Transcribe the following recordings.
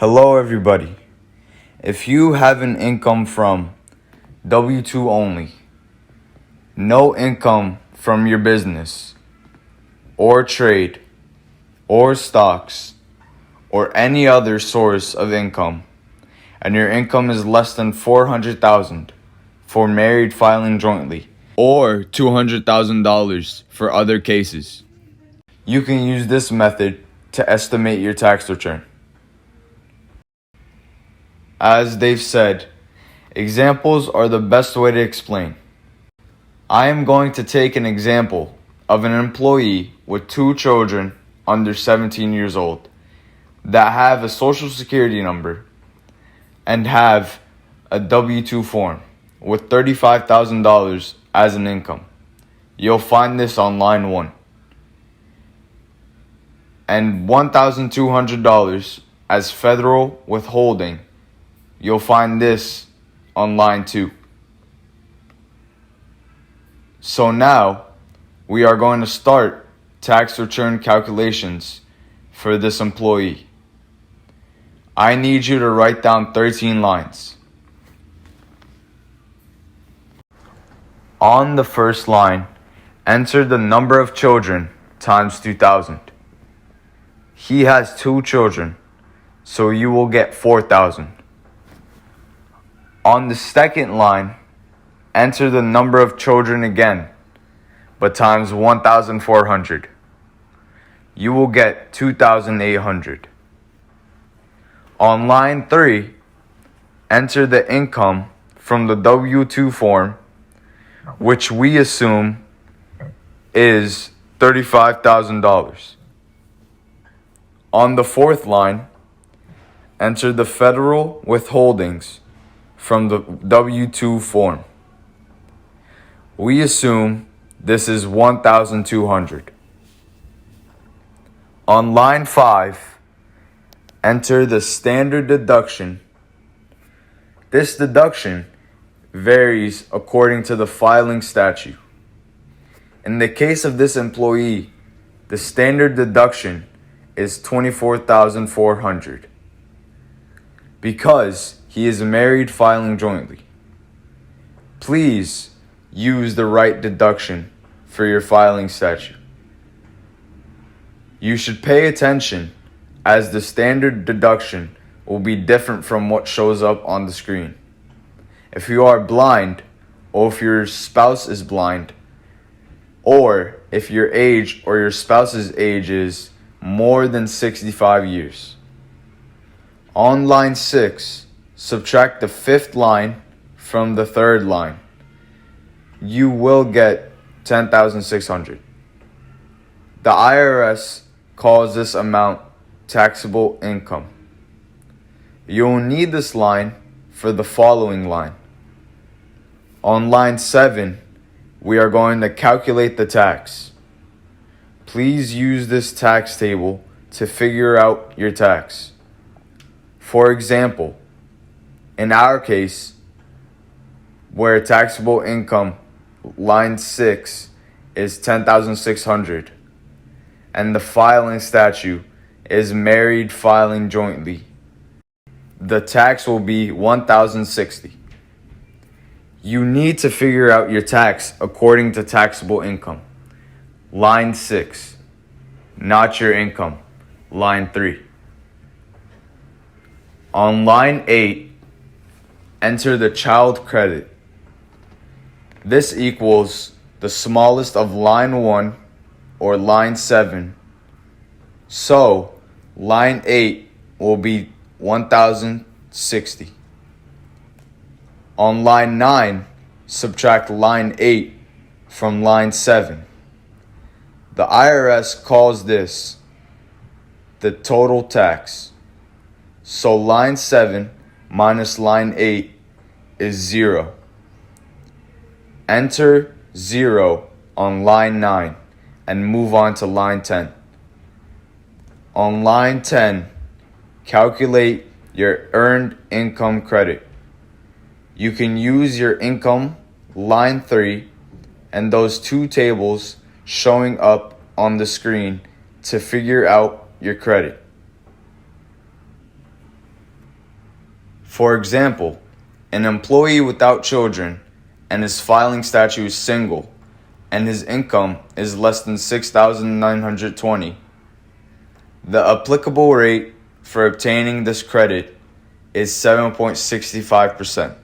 Hello, everybody. If you have an income from W-2 only, no income from your business or trade or stocks or any other source of income, and your income is less than $400,000 for married filing jointly, or $200,000 for other cases, you can use this method to estimate your tax return. As they've said, examples are the best way to explain. I am going to take an example of an employee with 2 children under 17 years old that have a social security number and have a W-2 form with $35,000 as an income. You'll find this on line 1. And $1,200 as federal withholding. You'll find this on line 2. So now we are going to start tax return calculations for this employee. I need you to write down 13 lines. On the first line, enter the number of children times 2,000. He has 2 children, so you will get 4,000. On the second line, enter the number of children again, but times 1,400. You will get 2,800. On line 3, enter the income from the W-2 form, which we assume is $35,000. On the fourth line, enter the federal withholdings from the W-2 form. We assume this is 1,200. On line 5, enter the standard deduction. This deduction varies according to the filing statute. In the case of this employee, the standard deduction is $24,400 because he is married filing jointly. Please use the right deduction for your filing statute. You should pay attention as the standard deduction will be different from what shows up on the screen. If you are blind, or if your spouse is blind, or if your age or your spouse's age is more than 65 years. On line 6, subtract the 5th line from the 3rd line. You will get 10,600. The IRS calls this amount taxable income. You'll need this line for the following line. On line 7, we are going to calculate the tax. Please use this tax table to figure out your tax. For example, in our case, where taxable income, line 6, is 10,600, and the filing statute is married filing jointly, the tax will be 1,060. You need to figure out your tax according to taxable income. Line 6, not your income. Line 3. On line 8, enter the child credit. This equals the smallest of line 1 or line 7. So, line 8 will be 1,060. On line 9, subtract line 8 from line 7. The IRS calls this the total tax. So line 7 minus line 8 is 0. Enter 0 on line 9 and move on to line 10. On line 10, calculate your earned income credit. You can use your income, line 3, and those 2 tables showing up on the screen to figure out your credit. For example, an employee without children and his filing statute is single and his income is less than $6,920. The applicable rate for obtaining this credit is 7.65%.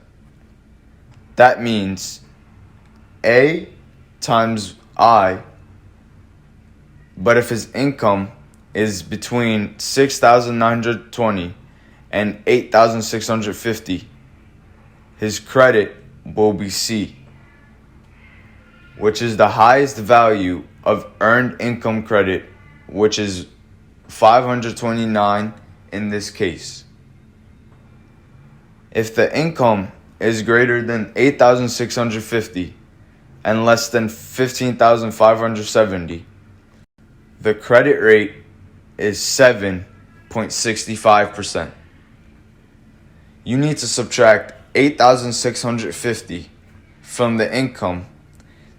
That means A times I, but if his income is between 6,920 and 8,650, his credit will be C, which is the highest value of earned income credit, which is 529 in this case. If the income is greater than 8,650 and less than 15,570, the credit rate is 7.65%. You need to subtract 8,650 from the income,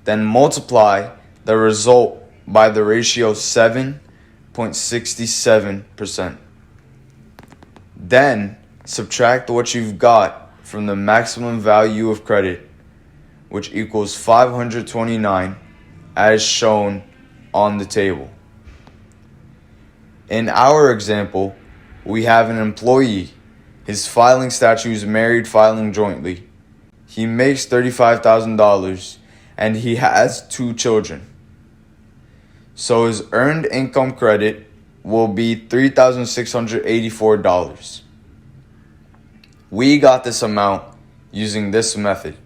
then multiply the result by the ratio 7.67%. Then subtract what you've got from the maximum value of credit, which equals 529 as shown on the table. In our example, we have an employee. His filing statute is married filing jointly. He makes $35,000 and he has 2 children. So his earned income credit will be $3,684. We got this amount using this method.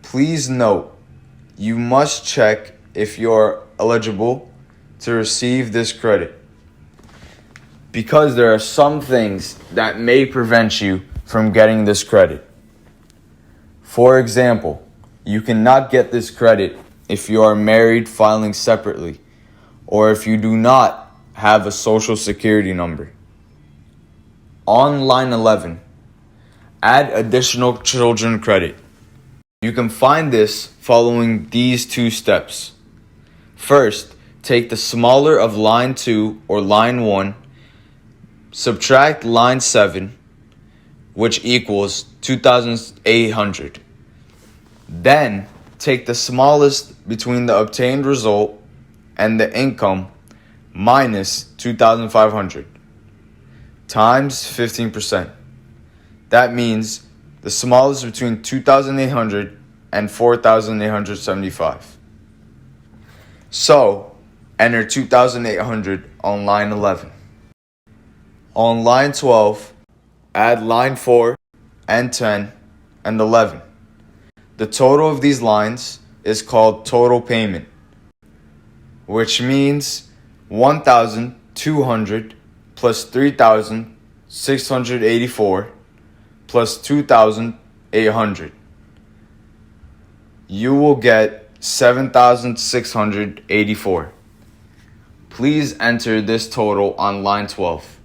Please note, you must check if you're eligible to receive this credit, because there are some things that may prevent you from getting this credit. For example, you cannot get this credit if you are married filing separately, or if you do not have a social security number. On line 11, add additional children credit. You can find this following these 2 steps. First, take the smaller of line 2 or line 1, subtract line 7, which equals 2,800. Then, take the smallest between the obtained result and the income minus 2,500 times 15%. That means the smallest between 2,800 and 4,875. So, enter 2,800 on line 11. On line 12, add line 4 and 10 and 11. The total of these lines is called total payment, which means 1,200 plus 3,684 plus 2,800. You will get 7,684. Please enter this total on line 12.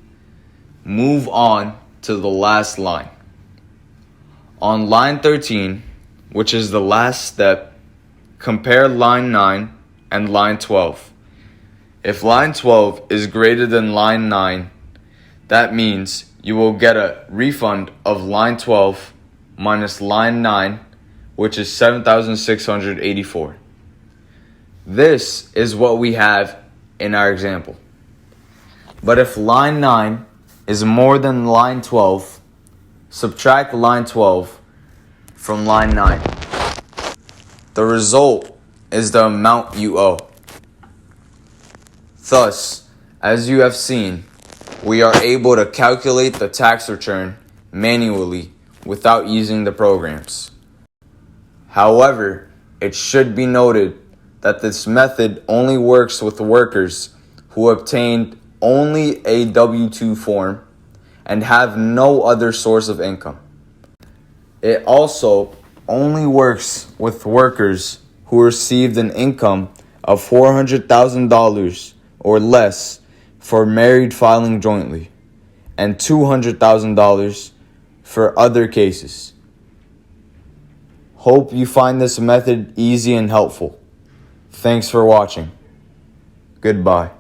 Move on to the last line. On line 13, which is the last step, compare line 9 and line 12. If line 12 is greater than line 9, that means you will get a refund of line 12 minus line 9, which is 7,684. This is what we have in our example. But if line 9 is more than line 12, subtract line 12 from line 9. The result is the amount you owe. Thus, as you have seen, we are able to calculate the tax return manually without using the programs. However, it should be noted that this method only works with workers who obtained only a W-2 form and have no other source of income. It also only works with workers who received an income of $400,000 or less for married filing jointly, and $200,000 for other cases. Hope you find this method easy and helpful. Thanks for watching. Goodbye.